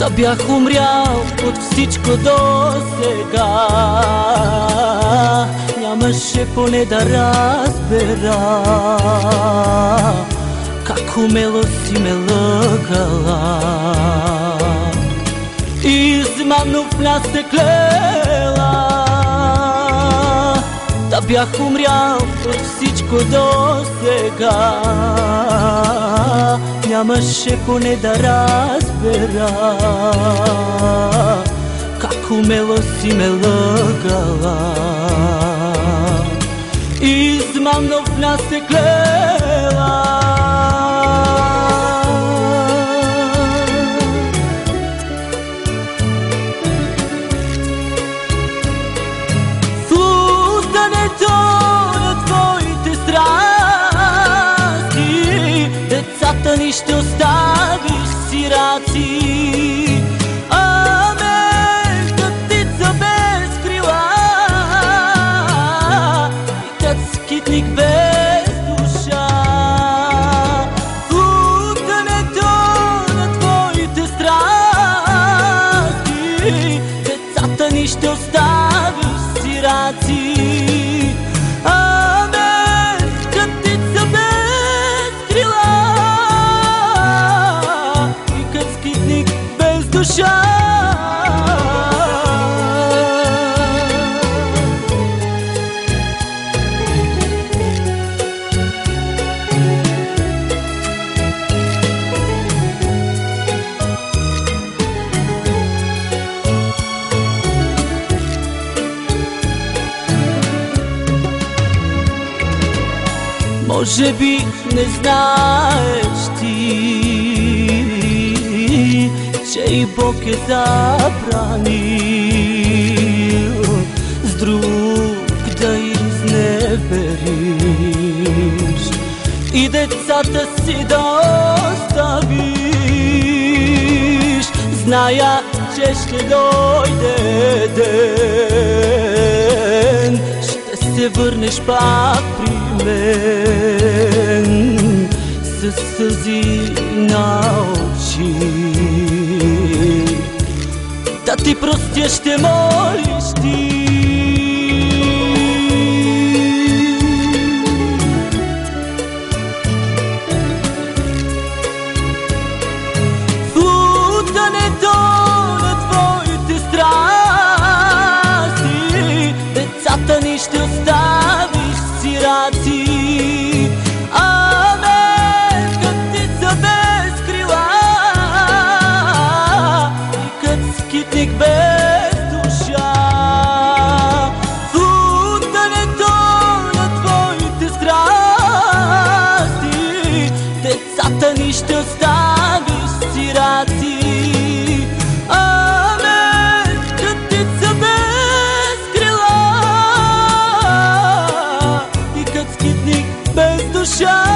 Да бях умрял от всичко до сега, нямаше поне да разбера как умело си ме лъгала. Измамно в нас се клела. Да бях умрял от всичко до сега, нямаше поне да разбера как умело си ме лъгала. Измамно в нас се клела. Децата ни ще оставиш сираци, а мен като птица без крила и като скитник без душа. В утънето на твоите страсти децата ни ще оставиш сираци, душа. Може би не знаеш ти, че и Бог е забранил с друг да изневериш и децата си да оставиш. Зная, че ще дойде ден, ще се върнеш пак при мен със сълзи на очи. Да ти простя ще молиш ти. В утънето на твоите страсти децата ни ще оставиш сираци, а мен като птица без крила и като скитник без душа. В утънето на твоите страсти децата ни ще оставиш сираци, а мен като птица без крила и като скитник без душа.